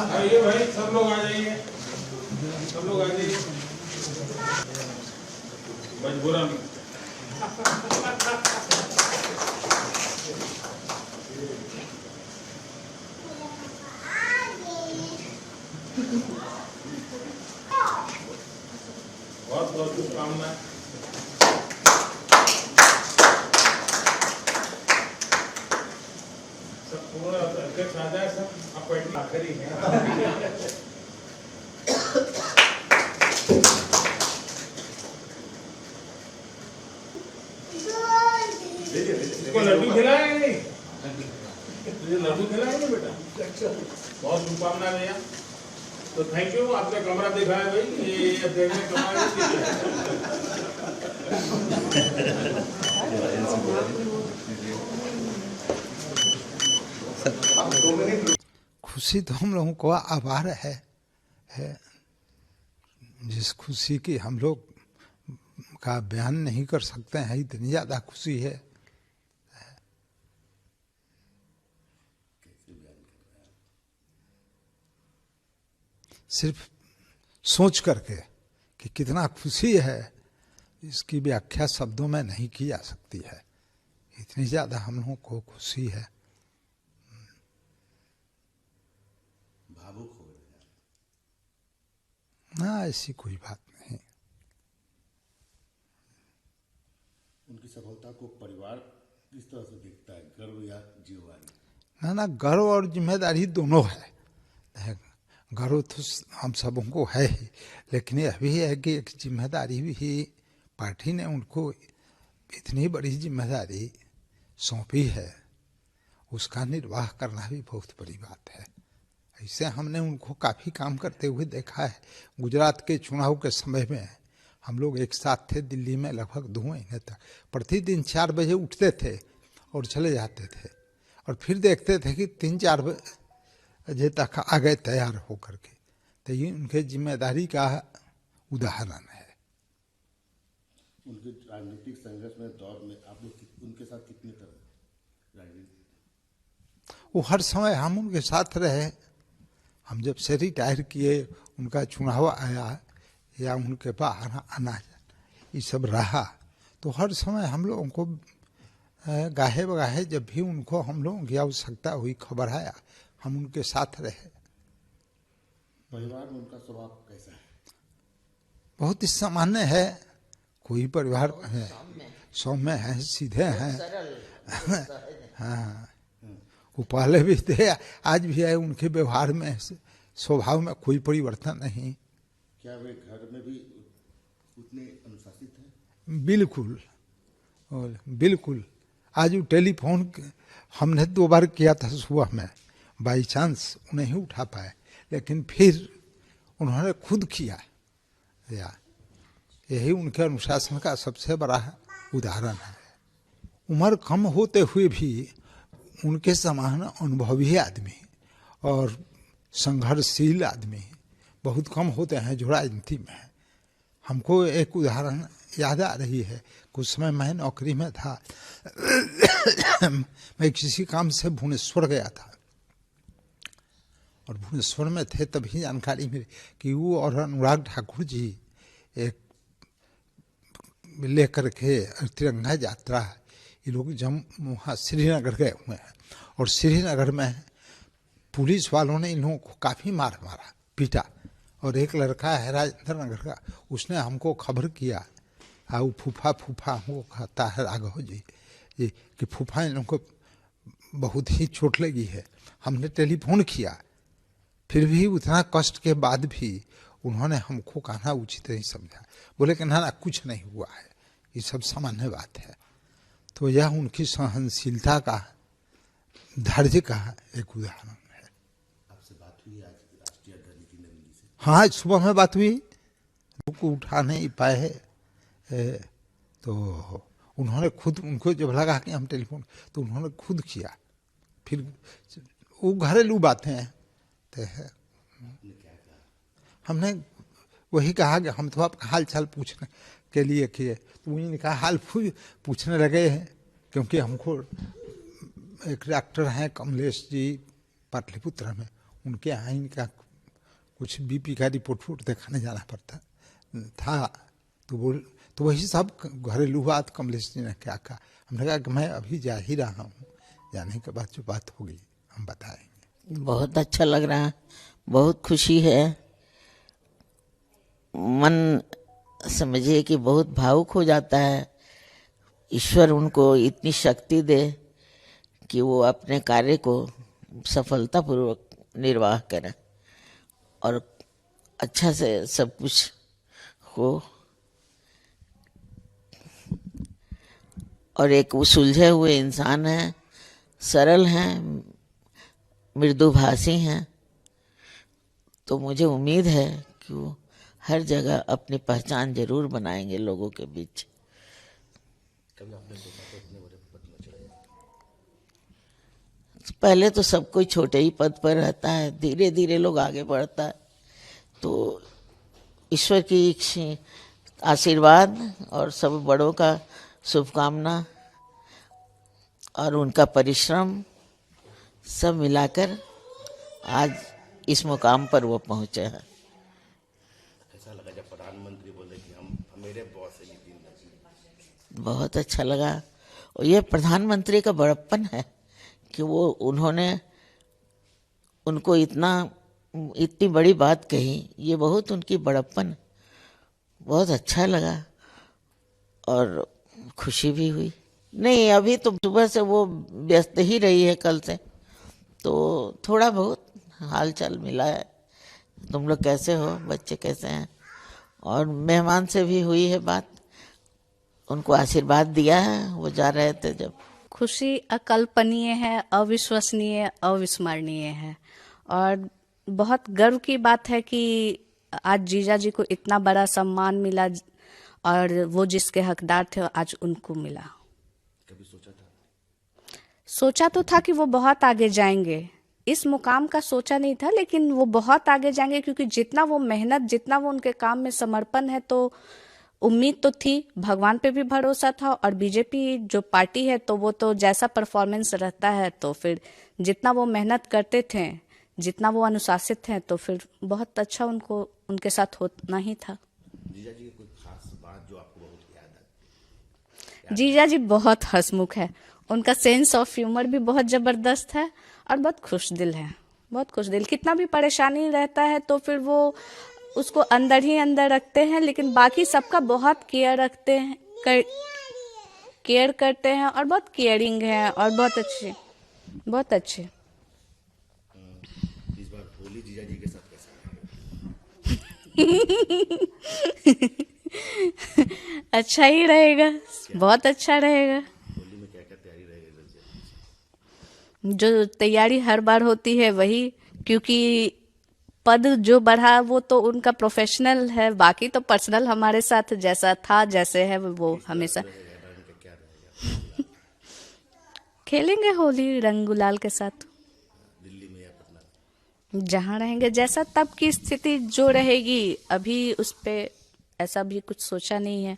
आइए भाई, सब लोग आ जाइए, सब लोग आ जाइए। मजबूरन बहुत बहुत शुभकामनाएं। सब पूरा अध्यक्ष आ जाए, सब आप आखिरी हैं। इसको लड्डू खिलाया नहीं? तुझे लड्डू खिलाया नहीं बेटा? बहुत शुभकामनाएं भैया। तो थैंक यू, आपने कमरा दिखाया भाई, ये देखने कमरा खुशी तो हम लोगों को आभार है जिस खुशी की हम लोग का बयान नहीं कर सकते हैं, इतनी ज्यादा खुशी है। सिर्फ सोच करके कि कितना खुशी है, इसकी व्याख्या शब्दों में नहीं की जा सकती है। इतनी ज्यादा हम लोगों को खुशी है। भावुक हो गए। ना, ऐसी कोई बात नहीं। उनकी सफलता को परिवार किस तरह से देखता है, गर्व या जिम्मेदारी? ना, गर्व और जिम्मेदारी दोनों है। गर्व तो हम सबों को है ही, लेकिन यह भी है कि एक जिम्मेदारी भी पार्टी ने उनको इतनी बड़ी जिम्मेदारी सौंपी है, उसका निर्वाह करना भी बहुत बड़ी बात है। ऐसे हमने उनको काफ़ी काम करते हुए देखा है। गुजरात के चुनाव के समय में हम लोग एक साथ थे दिल्ली में, लगभग 2 महीने तक प्रतिदिन 4 बजे उठते थे और चले जाते थे, और फिर देखते थे कि 3-4 बजे तक आ गए तैयार होकर के। तो ये उनके जिम्मेदारी का उदाहरण है। उनके राजनीतिक संघर्ष में दौर में आप लोग उनके साथ कितने तरह राजनीति? वो हर समय हम उनके साथ रहे। हम जब से रिटायर किए, उनका चुनाव आया या उनके बाहर आना ये सब रहा, तो हर समय हम लोगों को गाहे बगाहे जब भी उनको हम लोगों की आवश्यकता हुई, खबर आया, हम उनके साथ रहे। परिवार में उनका स्वभाव कैसा है? बहुत ही सामान्य है। कोई परिवार है सौम्य है, सीधे हैं। हाँ, वो पहले भी थे, आज भी है। उनके व्यवहार में, स्वभाव में कोई परिवर्तन नहीं। क्या वे घर में भी उतने अनुशासित हैं? बिल्कुल बिल्कुल। आज वो टेलीफोन हमने 2 बार किया था सुबह में, बाई चांस नहीं उठा पाए, लेकिन फिर उन्होंने खुद किया। यही उनके अनुशासन का सबसे बड़ा उदाहरण है। उम्र कम होते हुए भी उनके समान अनुभवी आदमी और संघर्षशील आदमी बहुत कम होते हैं जो राजनीति में है। हमको एक उदाहरण याद आ रही है। कुछ समय मैं नौकरी में था, मैं किसी काम से भुवनेश्वर गया था, और भुवनेश्वर में थे तभी जानकारी मिली कि वो और अनुराग ठाकुर जी एक लेकर के तिरंगा यात्रा, ये लोग जम्मू वहाँ श्रीनगर गए हुए हैं, और श्रीनगर में पुलिस वालों ने इन लोगों को काफ़ी मारा पीटा। और एक लड़का है राजेंद्र नगर का, उसने हमको खबर किया, वो फूफा हमको कहता है राघव जी कि फूफा इन लोगों को बहुत ही चोट लगी है। हमने टेलीफोन किया, फिर भी उतना कष्ट के बाद भी उन्होंने हमको कहना उचित नहीं समझा। बोले कि ना कुछ नहीं हुआ है, ये सब सामान्य बात है। तो यह उनकी सहनशीलता का, धैर्य का एक उदाहरण है। आपसे बात हुई आज राष्ट्रीय अध्यक्ष की नवीन से? हाँ, सुबह में बात हुई, को उठा नहीं पाए, तो उन्होंने खुद, उनको जब लगा कि हम टेलीफोन, तो उन्होंने खुद किया। फिर वो घरेलू बातें हैं तो है। हमने वही कहा कि हम तो आपका हाल चाल पूछने के लिए किए, तो इनका हाल पूछने लगे हैं, क्योंकि हमको एक डॉक्टर हैं कमलेश जी पाटलिपुत्र में, उनके यहाँ इनका कुछ बीपी का रिपोर्ट दिखाने जाना पड़ता था, तो वही सब घरेलू बात कमलेश जी ने क्या कहा। हमने कहा कि मैं अभी जा ही रहा हूँ, जाने के बाद जो बात होगी हम बताएंगे। बहुत अच्छा लग रहा है, बहुत खुशी है, मन समझिए कि बहुत भावुक हो जाता है। ईश्वर उनको इतनी शक्ति दे कि वो अपने कार्य को सफलतापूर्वक निर्वाह करें और अच्छा से सब कुछ हो। और एक वो सुलझे हुए इंसान हैं, सरल हैं, मृदुभाषी हैं, तो मुझे उम्मीद है कि वो हर जगह अपनी पहचान जरूर बनाएंगे लोगों के बीच। पहले तो सब कोई छोटे ही पद पर रहता है, धीरे धीरे लोग आगे बढ़ता है। तो ईश्वर की आशीर्वाद और सब बड़ों का शुभकामना और उनका परिश्रम सब मिलाकर आज इस मुकाम पर वो पहुंचे हैं। कैसा लगा जब प्रधानमंत्री बोले कि हम मेरे बॉस है नितिन गडकरी? बहुत अच्छा लगा। और ये प्रधानमंत्री का बड़प्पन है कि वो उन्होंने उनको इतनी बड़ी बात कही, ये बहुत उनकी बड़प्पन, बहुत अच्छा लगा और खुशी भी हुई। नहीं, अभी तो सुबह से वो व्यस्त ही रही है कल से, तो थोड़ा बहुत हाल चाल मिला है, तुम लोग कैसे हो, बच्चे कैसे हैं, और मेहमान से भी हुई है बात, उनको आशीर्वाद दिया है वो जा रहे थे जब। खुशी अकल्पनीय है, अविश्वसनीय, अविस्मरणीय है और बहुत गर्व की बात है कि आज जीजा जी को इतना बड़ा सम्मान मिला और वो जिसके हकदार थे आज उनको मिला। कभी सोचा था? सोचा तो था कि वो बहुत आगे जाएंगे, इस मुकाम का सोचा नहीं था, लेकिन वो बहुत आगे जाएंगे क्योंकि जितना वो मेहनत, जितना वो उनके काम में समर्पण है, तो उम्मीद तो थी, भगवान पे भी भरोसा था और बीजेपी जो पार्टी है तो वो तो जैसा परफॉर्मेंस रहता है तो फिर जितना वो मेहनत करते थे, जितना वो अनुशासित हैं, तो फिर बहुत अच्छा उनको उनके साथ होना ही था। जीजा जी की कोई खास बात जो आपको बहुत याद है? जीजा जी बहुत हंसमुख है, उनका सेंस ऑफ ह्यूमर भी बहुत जबरदस्त है और बहुत खुश दिल है, बहुत खुश दिल। कितना भी परेशानी रहता है तो फिर वो उसको अंदर ही अंदर रखते हैं, लेकिन बाकी सबका बहुत केयर रखते हैं, केयर करते हैं और बहुत केयरिंग है और बहुत अच्छे, बहुत अच्छे। इस बार होली जीजा जी के साथ कैसा रहेगा? अच्छा ही रहेगा, बहुत अच्छा रहेगा। होली में क्या क्या तैयारी रहेगी? जो तैयारी हर बार होती है वही, क्योंकि पद जो बढ़ा वो तो उनका प्रोफेशनल है, बाकी तो पर्सनल हमारे साथ जैसा था, जैसे है वो हमेशा खेलेंगे होली रंग गुलाल के साथ। दिल्ली में या पटना? जहाँ रहेंगे, जैसा तब की स्थिति जो रहेगी, अभी उस पे ऐसा भी कुछ सोचा नहीं है।